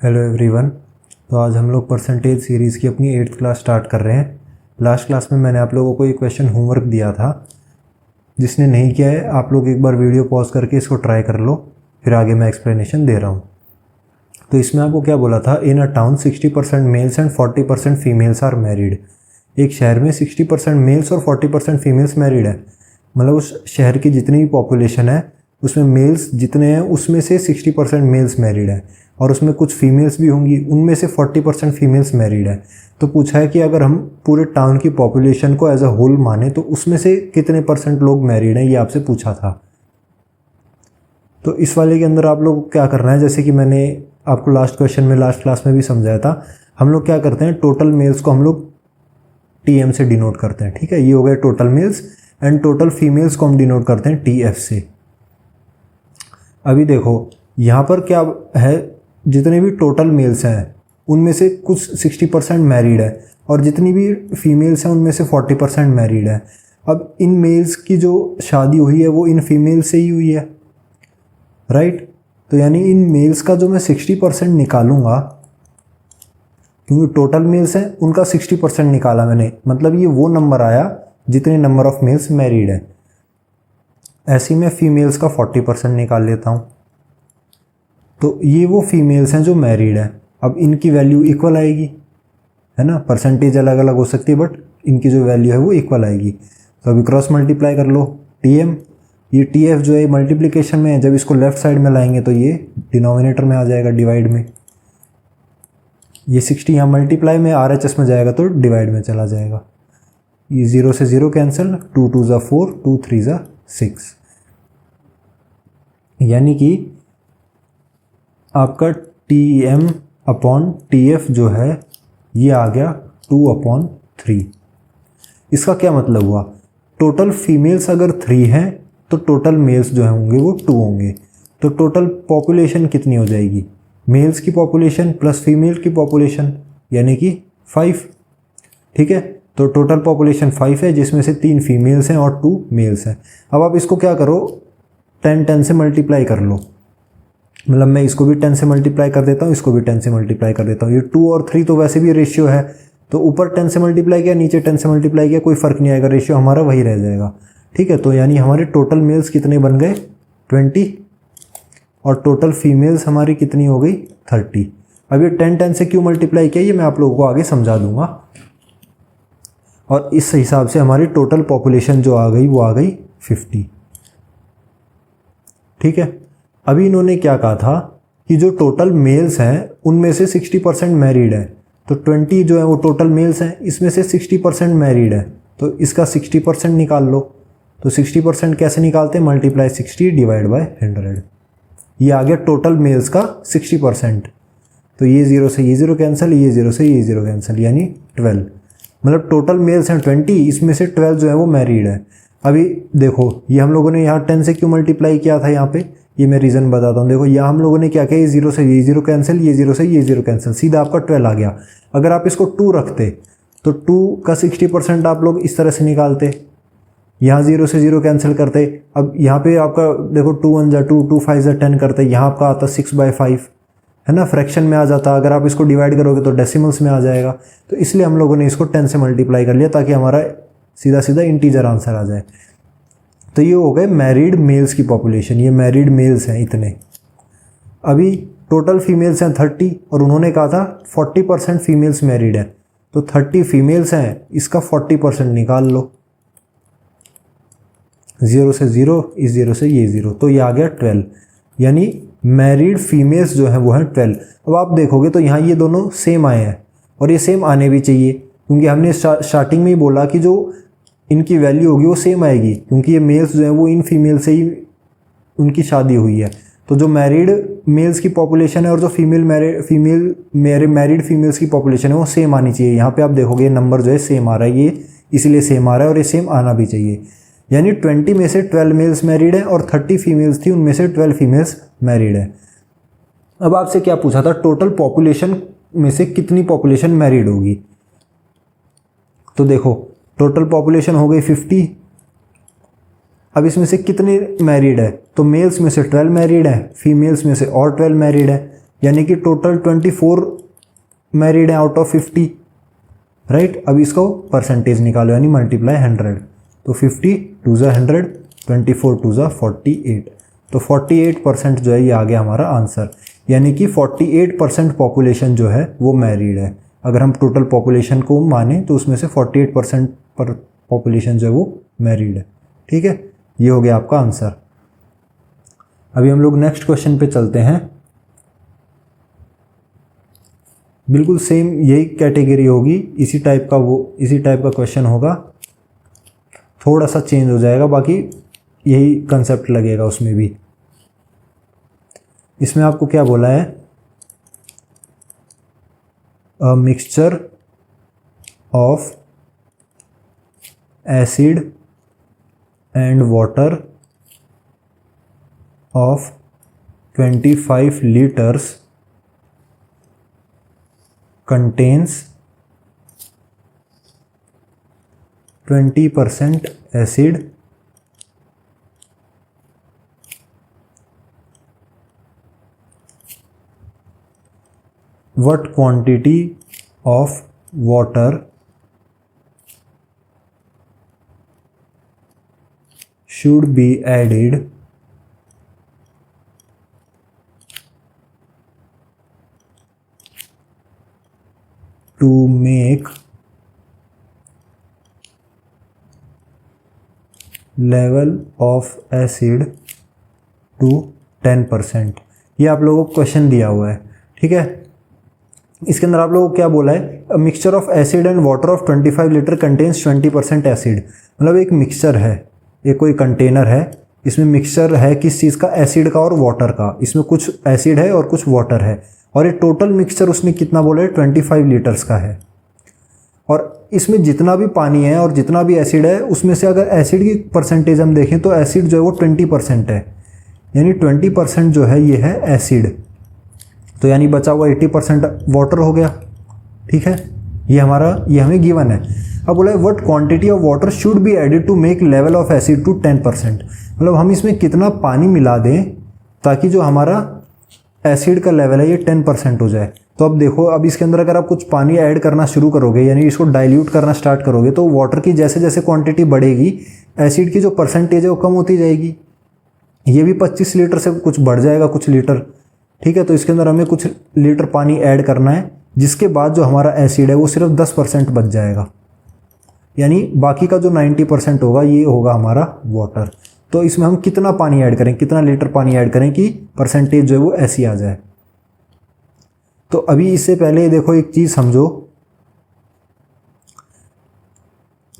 Hello everyone. तो आज हम लोग परसेंटेज सीरीज़ की अपनी 8th क्लास स्टार्ट कर रहे हैं। लास्ट क्लास में मैंने आप लोगों को एक क्वेश्चन होमवर्क दिया था। जिसने नहीं किया है आप लोग एक बार वीडियो पॉज करके इसको ट्राई कर लो, फिर आगे मैं एक्सप्लेनेशन दे रहा हूँ। तो इसमें आपको क्या बोला था, in a town 60% males and 40% females are married. एक शहर में 60% मेल्स और 40% फीमेल्स मैरिड है। मतलब उस शहर की जितनी भी पॉपुलेशन है उसमें मेल्स जितने हैं उसमें से 60% मेल्स मैरिड है और उसमें कुछ फीमेल्स भी होंगी, उनमें से 40% फीमेल्स मैरिड है। तो पूछा है कि अगर हम पूरे टाउन की पॉपुलेशन को एज अ होल माने तो उसमें से कितने परसेंट लोग मैरिड हैं, ये आपसे पूछा था। तो इस वाले के अंदर आप लोग क्या करना है, जैसे कि मैंने आपको लास्ट क्लास में भी समझाया था, हम लोग क्या करते हैं, टोटल मेल्स को हम लोग TM से डिनोट करते हैं। ठीक है, ये हो गए total mails and total females को हम डिनोट करते हैं TF से। अभी देखो यहाँ पर क्या है, जितने भी टोटल मेल्स हैं उनमें से कुछ 60% मैरिड है और जितनी भी फीमेल्स हैं उनमें से 40% मैरिड है। अब इन मेल्स की जो शादी हुई है वो इन फीमेल से ही हुई है, राइट। तो यानी इन मेल्स का जो मैं 60% निकालूंगा, क्योंकि टोटल मेल्स हैं उनका 60% निकाला मैंने, मतलब ये वो नंबर आया जितने नंबर ऑफ मेल्स मैरिड है। ऐसे ही मैं फीमेल्स का 40% निकाल लेता हूँ। तो ये वो फीमेल्स हैं जो मैरिड है। अब इनकी वैल्यू इक्वल आएगी, है ना। परसेंटेज अलग अलग हो सकती है बट इनकी जो वैल्यू है वो इक्वल आएगी। तो अभी क्रॉस मल्टीप्लाई कर लो, TM ये TF जो है मल्टीप्लिकेशन में है, जब इसको लेफ्ट साइड में लाएंगे तो ये डिनोमिनेटर में आ जाएगा, डिवाइड में। ये 60 यहाँ मल्टीप्लाई में RHS में जाएगा तो डिवाइड में चला जाएगा। ये 0 से 0 कैंसिल, 2 2 ज़ा 4, 2 3 ज़ा 6, यानी कि आपका TM अपॉन TF जो है ये आ गया 2/3। इसका क्या मतलब हुआ, टोटल फीमेल्स अगर 3 हैं तो टोटल मेल्स जो होंगे वो 2 होंगे। तो टोटल पॉपुलेशन कितनी हो जाएगी, मेल्स की पॉपुलेशन प्लस फीमेल की पॉपुलेशन, यानी कि 5। ठीक है, तो टोटल पॉपुलेशन 5 है जिसमें से 3 फीमेल्स हैं और 2 मेल्स हैं। अब आप इसको क्या करो, 10 से मल्टीप्लाई कर लो। मतलब मैं इसको भी 10 से मल्टीप्लाई कर देता हूँ, इसको भी 10 से मल्टीप्लाई कर देता हूँ। ये 2 और 3 तो वैसे भी रेशियो है, तो ऊपर 10 से मल्टीप्लाई किया, नीचे 10 से मल्टीप्लाई किया, कोई फ़र्क नहीं आएगा, रेशियो हमारा वही रह जाएगा। ठीक है, तो यानी हमारे टोटल मेल्स कितने बन गए 20 और टोटल फीमेल्स हमारी कितनी हो गई 30। अब ये 10 से क्यों मल्टीप्लाई किया ये मैं आप लोगों को आगे समझा दूंगा। और इस हिसाब से हमारी टोटल पॉपुलेशन जो आ गई वो आ गई 50। ठीक है, अभी इन्होंने क्या कहा था कि जो टोटल मेल्स हैं उनमें से 60% मैरिड है। तो 20 जो है वो टोटल मेल्स हैं, इसमें से 60% मैरिड है, तो इसका 60% निकाल लो। तो 60% कैसे निकालते हैं, मल्टीप्लाई 60 डिवाइड बाय 100। ये आ गया टोटल मेल्स का 60%। तो ये 0 से ये 0 कैंसिल, ये 0 से ये 0 कैंसिल, यानी 12। मतलब टोटल मेल्स हैं 20, इसमें से 12 जो है वो मैरिड है। अभी देखो ये हम लोगों ने यहाँ 10 से क्यों मल्टीप्लाई किया था, यहाँ पे ये मैं रीज़न बताता हूँ। देखो यहाँ हम लोगों ने क्या किया, ये 0 से ये 0 कैंसिल, ये 0 से ये 0 कैंसिल, सीधा आपका 12 आ गया। अगर आप इसको 2 रखते तो 2 का 60% आप लोग इस तरह से निकालते, यहाँ 0 से 0 कैंसिल करते। अब यहाँ पे आपका देखो 2 1 ज़ा 2, 2 5 ज़ा 10 करते, यहाँ आपका आता 6/5, है ना, फ्रैक्शन में आ जाता। अगर आप इसको डिवाइड करोगे तो डेसिमल्स में आ जाएगा। तो इसलिए हम लोगों ने इसको 10 से मल्टीप्लाई कर लिया ताकि हमारा सीधा सीधा इंटीजर आंसर आ जाए। तो ये हो गए मैरिड मेल्स की पॉपुलेशन, ये मैरिड मेल्स हैं इतने। अभी टोटल फीमेल्स हैं 30 और उन्होंने कहा था 40% फीमेल्स मैरिड है। तो 30 फीमेल्स हैं, इसका 40% निकाल लो। 0 से 0, इस 0 से ये 0, तो ये आ गया 12, यानी मैरिड फीमेल्स जो हैं वो हैं 12। अब आप देखोगे तो यहाँ ये दोनों सेम आए हैं और ये सेम आने भी चाहिए, क्योंकि हमने स्टार्टिंग में ही बोला कि जो इनकी वैल्यू होगी वो सेम आएगी, क्योंकि ये मेल्स जो हैं वो इन फीमेल से ही उनकी शादी हुई है। तो जो मैरिड मेल्स की पॉपुलेशन है और जो मैरिड फीमेल्स की पॉपुलेशन है वो सेम आनी चाहिए। यहाँ पे आप देखोगे नंबर जो है सेम आ रहा है, ये इसीलिए सेम आ रहा है और ये सेम आना भी चाहिए। यानी 20 में से 12 मेल्स मैरिड है और 30 फीमेल्स थी, उनमें से 12 फीमेल्स मैरिड है। अब आपसे क्या पूछा था, टोटल पॉपुलेशन में से कितनी पॉपुलेशन मैरिड होगी। तो देखो टोटल पॉपुलेशन हो गई 50। अब इसमें से कितने मैरिड है, तो मेल्स में से 12 मैरिड है, फीमेल्स में से और 12 मैरिड है। यानी कि टोटल 24 मैरिड हैं आउट ऑफ 50, राइट। अब इसको परसेंटेज निकालो यानी मल्टीप्लाई 100, तो 50 2 ज़ा 100, 24 2 ज़ा 48, तो 48% जो है ये आ गया हमारा आंसर। यानी कि 48% पॉपुलेशन जो है वो मैरिड है। अगर हम टोटल पॉपुलेशन को माने तो उसमें से 48% पर पॉपुलेशन जो है वो मैरिड है। ठीक है, ये हो गया आपका आंसर। अभी हम लोग नेक्स्ट क्वेश्चन पे चलते हैं। बिल्कुल सेम यही कैटेगरी होगी, इसी टाइप का क्वेश्चन होगा, थोड़ा सा चेंज हो जाएगा, बाकी यही कंसेप्ट लगेगा उसमें भी। इसमें आपको क्या बोला है, a mixture of acid and water of 25 liters contains 20% acid what quantity of water should be added to make level of acid to 10%। ये आप लोगों को क्वेश्चन दिया हुआ है, ठीक है। इसके अंदर आप लोगों को क्या बोला है, a mixture of acid and water of 25 litre contains 20% acid. मतलब एक मिक्सचर है, एक कोई कंटेनर है, इसमें मिक्सचर है किस चीज़ का, एसिड का और वाटर का। इसमें कुछ एसिड है और कुछ वाटर है, और ये टोटल मिक्सचर उसने कितना बोला है, 25 लीटर्स का है। और इसमें जितना भी पानी है और जितना भी एसिड है, उसमें से अगर एसिड की परसेंटेज हम देखें तो एसिड जो है वो 20% है, यानी 20% जो है ये है एसिड, तो यानी बचा हुआ 80% वाटर हो गया। ठीक है, ये हमें गिवन है। अब बोला है what quantity of water should be added to make level of acid to 10%। मतलब हम इसमें कितना पानी मिला दें ताकि जो हमारा एसिड का लेवल है ये 10% हो जाए। तो अब देखो, अब इसके अंदर अगर आप कुछ पानी ऐड करना शुरू करोगे, यानी इसको डाइल्यूट करना स्टार्ट करोगे, तो वाटर की जैसे जैसे क्वांटिटी बढ़ेगी, एसिड की जो परसेंटेज है वो कम होती जाएगी। ये भी 25 लीटर से कुछ बढ़ जाएगा, कुछ लीटर। ठीक है, तो इसके अंदर हमें कुछ लीटर पानी ऐड करना है, जिसके बाद जो हमारा एसिड है वो सिर्फ 10% बच जाएगा, यानी बाकी का जो 90% होगा ये होगा हमारा वाटर। तो इसमें हम कितना पानी ऐड करें, कितना लीटर पानी ऐड करें कि परसेंटेज जो है वो ऐसी आ जाए। तो अभी इससे पहले देखो एक चीज़ समझो,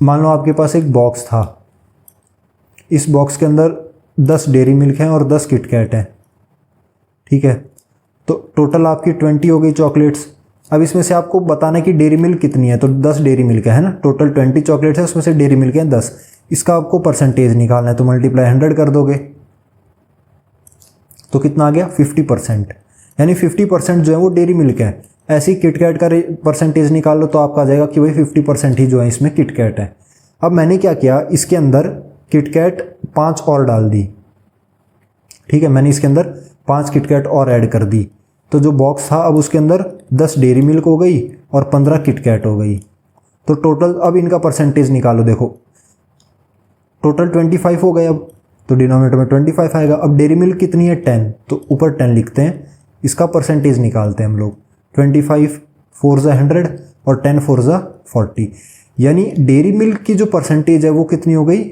मान लो आपके पास एक बॉक्स था, इस बॉक्स के अंदर 10 डेयरी मिल्क हैं और 10 किटकैट हैं। ठीक है, तो टोटल आपकी 20 हो गई चॉकलेट्स। अब इसमें से आपको बताना है कि डेयरी मिल्क कितनी है, तो 10 डेयरी मिल्क है ना, टोटल 20 चॉकलेट्स है, उसमें से डेयरी मिल्क है 10। इसका आपको परसेंटेज निकालना है, तो मल्टीप्लाई 100 कर दोगे तो कितना आ गया, 50%। यानी 50% जो है वो डेयरी मिल्क है। ऐसे ही किटकैट का परसेंटेज निकाल लो तो आपका आ जाएगा कि भाई 50% ही जो है इसमें किटकैट है। अब मैंने क्या किया, इसके अंदर किटकैट 5 और डाल दी। ठीक है, मैंने इसके अंदर 5 किटकैट और ऐड कर दी, तो जो बॉक्स था अब उसके अंदर 10 डेयरी मिल्क हो गई और 15 किटकैट हो गई। तो टोटल अब इनका परसेंटेज निकालो, देखो टोटल 25 हो गए, अब तो डिनोमिनेटर में 25 आएगा। अब डेयरी मिल्क कितनी है, 10, तो ऊपर 10 लिखते हैं, इसका परसेंटेज निकालते हैं हम लोग। 25 4 ज़ा 100 और 10 4 ज़ा 40, यानी डेयरी मिल्क की जो परसेंटेज है वो कितनी हो गई,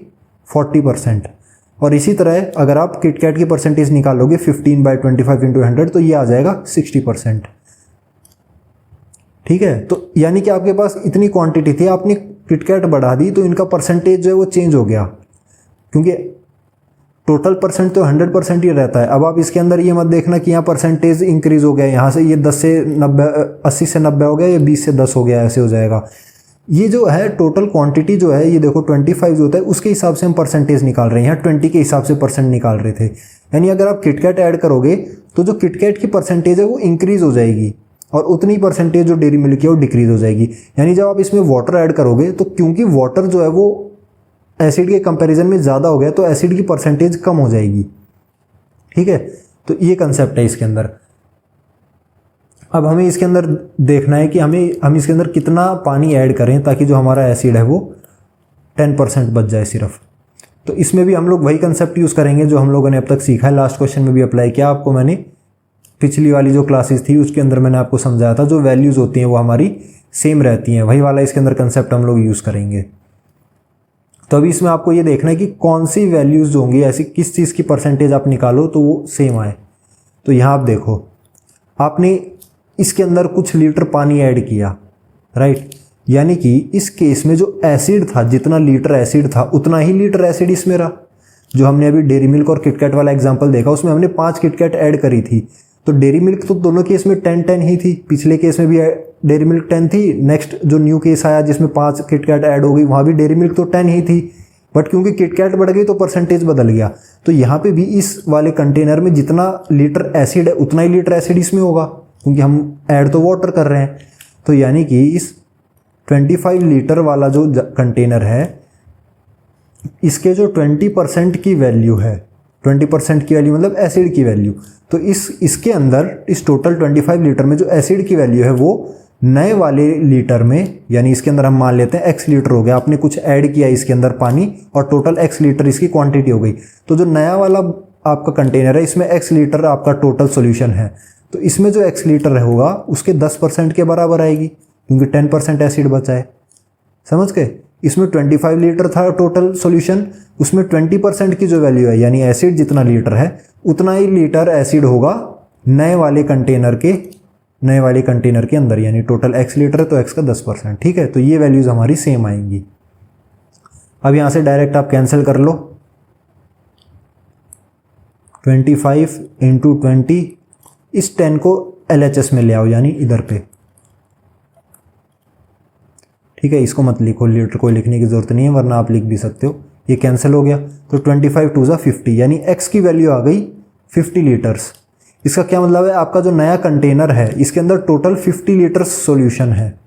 40%। और इसी तरह अगर आप किटकैट की परसेंटेज निकालोगे 15/25 × 100 तो ये आ जाएगा 60%। ठीक है, तो यानी कि आपके पास इतनी क्वांटिटी थी, आपने किटकैट बढ़ा दी तो इनका परसेंटेज जो है वो चेंज हो गया, क्योंकि टोटल परसेंट तो 100% ही रहता है। अब आप इसके अंदर ये मत देखना कि यहाँ परसेंटेज इंक्रीज हो गया, यहाँ से ये 10 से 90 80 से 90 हो गया, या 20 से 10 हो गया, ऐसे हो जाएगा। ये जो है टोटल क्वांटिटी जो है, ये देखो 25 जो होता है उसके हिसाब से हम परसेंटेज निकाल रहे हैं, यहाँ 20 के हिसाब से परसेंट निकाल रहे थे। यानी अगर आप किटकैट ऐड करोगे तो जो किटकैट की परसेंटेज है वो इंक्रीज हो जाएगी, और उतनी परसेंटेज जो डेयरी मिल्क है वो डिक्रीज हो जाएगी। यानी जब आप इसमें वाटर ऐड करोगे तो क्योंकि वाटर जो है वो एसिड के कंपैरिजन में ज़्यादा हो गया, तो एसिड की परसेंटेज कम हो जाएगी। ठीक है, तो ये कंसेप्ट है इसके अंदर। अब हमें इसके अंदर देखना है कि हम इसके अंदर कितना पानी ऐड करें ताकि जो हमारा एसिड है वो 10% बच जाए सिर्फ। तो इसमें भी हम लोग वही कंसेप्ट यूज़ करेंगे जो हम लोगों ने अब तक सीखा है, लास्ट क्वेश्चन में भी अप्लाई किया आपको मैंने। पिछली वाली जो क्लासेस थी उसके अंदर मैंने आपको समझाया था जो वैल्यूज़ होती हैं वो हमारी सेम रहती हैं, वही वाला इसके अंदर कंसेप्ट हम लोग यूज़ करेंगे। तो अभी इसमें आपको ये देखना है कि कौन सी वैल्यूज़ होंगी, ऐसी किस चीज़ की परसेंटेज आप निकालो तो वो सेम आए। तो यहाँ आप देखो, आपने इसके अंदर कुछ लीटर पानी ऐड किया, राइट, यानी कि इस केस में जो एसिड था, जितना लीटर एसिड था उतना ही लीटर एसिड इसमें रहा। जो हमने अभी डेयरी मिल्क और किटकैट वाला एग्जांपल देखा उसमें हमने 5 किटकैट ऐड करी थी, तो डेयरी मिल्क तो दोनों केस में 10-10 ही थी। पिछले केस में भी डेयरी मिल्क 10 थी, नेक्स्ट जो न्यू केस आया जिसमें 5 किटकैट ऐड हो गई वहाँ भी डेयरी मिल्क तो 10 ही थी, बट क्योंकि किटकैट बढ़ गई तो परसेंटेज बदल गया। तो यहाँ पे भी इस वाले कंटेनर में जितना लीटर एसिड है उतना ही लीटर एसिड इसमें होगा, क्योंकि हम ऐड तो वाटर कर रहे हैं। तो यानी कि इस 25 लीटर वाला जो कंटेनर है इसके जो 20% की वैल्यू है, 20% की वैल्यू मतलब एसिड की वैल्यू, तो इसके अंदर इस टोटल 25 लीटर में जो एसिड की वैल्यू है वो नए वाले लीटर में, यानी इसके अंदर हम मान लेते हैं x लीटर हो गया, आपने कुछ ऐड किया इसके अंदर पानी और टोटल x लीटर इसकी क्वांटिटी हो गई। तो जो नया वाला आपका कंटेनर है इसमें x लीटर आपका टोटल सॉल्यूशन है, तो इसमें जो x लीटर होगा उसके 10% के बराबर आएगी, क्योंकि 10% एसिड बचा है। समझ गए? इसमें 25 लीटर था टोटल सॉल्यूशन, उसमें 20% की जो वैल्यू है यानी एसिड जितना लीटर है उतना ही लीटर एसिड होगा नए वाले कंटेनर के अंदर, यानी टोटल x लीटर है तो x का 10%। ठीक है, तो ये वैल्यूज हमारी सेम आएंगी। अब यहां से डायरेक्ट आप कैंसिल कर लो, 25 इंटू 20, इस 10 को LHS में ले आओ यानी इधर पे। ठीक है, इसको मत लिखो, लीटर को लिखने की जरूरत नहीं है वरना आप लिख भी सकते हो। ये कैंसिल हो गया, तो 25 2 ज़ा 50 यानी x की वैल्यू आ गई 50 लीटर्स। इसका क्या मतलब है, आपका जो नया कंटेनर है इसके अंदर टोटल 50 लीटर सॉल्यूशन है।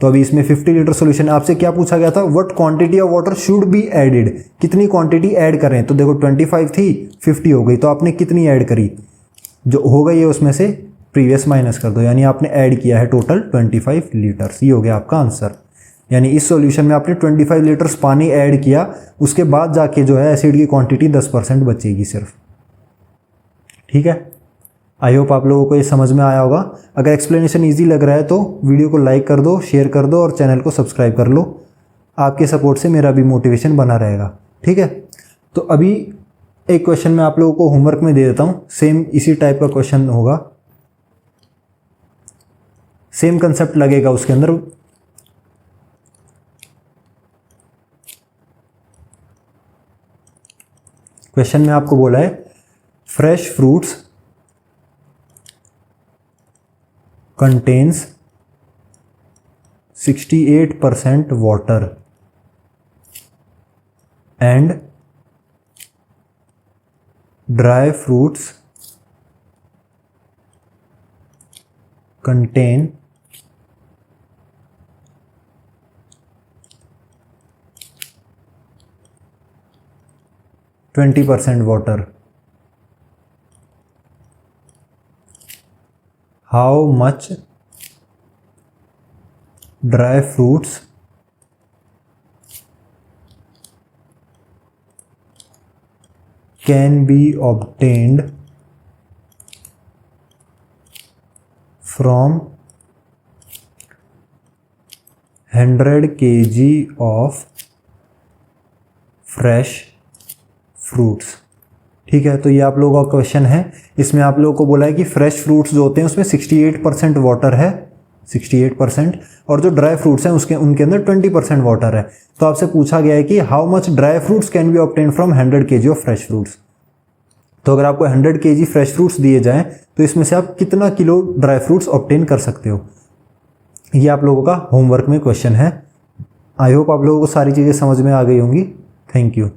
तो अभी इसमें 50 लीटर सॉल्यूशन, आपसे क्या पूछा गया था, what quantity of water should be added, कितनी क्वांटिटी ऐड करें। तो देखो 25 थी 50 हो गई, तो आपने कितनी ऐड करी, जो हो गई है उसमें से प्रीवियस माइनस कर दो, यानी आपने ऐड किया है टोटल 25 लीटर्स। ये हो गया आपका आंसर, यानी इस सॉल्यूशन में आपने 25 लीटर्स पानी ऐड किया, उसके बाद जाके जो है एसिड की क्वांटिटी 10% बचेगी सिर्फ। ठीक है, आई होप आप लोगों को ये समझ में आया होगा। अगर एक्सप्लेनेशन इजी लग रहा है तो वीडियो को लाइक कर दो, शेयर कर दो और चैनल को सब्सक्राइब कर लो। आपके सपोर्ट से मेरा भी मोटिवेशन बना रहेगा। ठीक है, तो अभी एक क्वेश्चन मैं आप लोगों को होमवर्क में दे देता हूँ, सेम इसी टाइप का क्वेश्चन होगा, सेम कंसेप्ट लगेगा उसके अंदर। क्वेश्चन में आपको बोला है fresh fruits contains 68% water and dry fruits contain 20% water. How much dry fruits can be obtained from 100 kg of fresh fruits? ठीक है, तो ये आप लोगों का क्वेश्चन है। इसमें आप लोगों को बोला है कि फ्रेश फ्रूट्स जो होते हैं उसमें 68% वाटर है, 68%, और जो ड्राई फ्रूट्स हैं उनके अंदर 20% वाटर है। तो आपसे पूछा गया है कि how much dry fruits can be obtain from 100 kg of fresh fruits. तो अगर आपको 100 kg फ्रेश फ्रूट्स दिए जाएं तो इसमें से आप कितना किलो ड्राई फ्रूट्स ऑब्टेन कर सकते हो। ये आप लोगों का होमवर्क में क्वेश्चन है। आई होप आप लोगों को सारी चीज़ें समझ में आ गई होंगी। Thank you.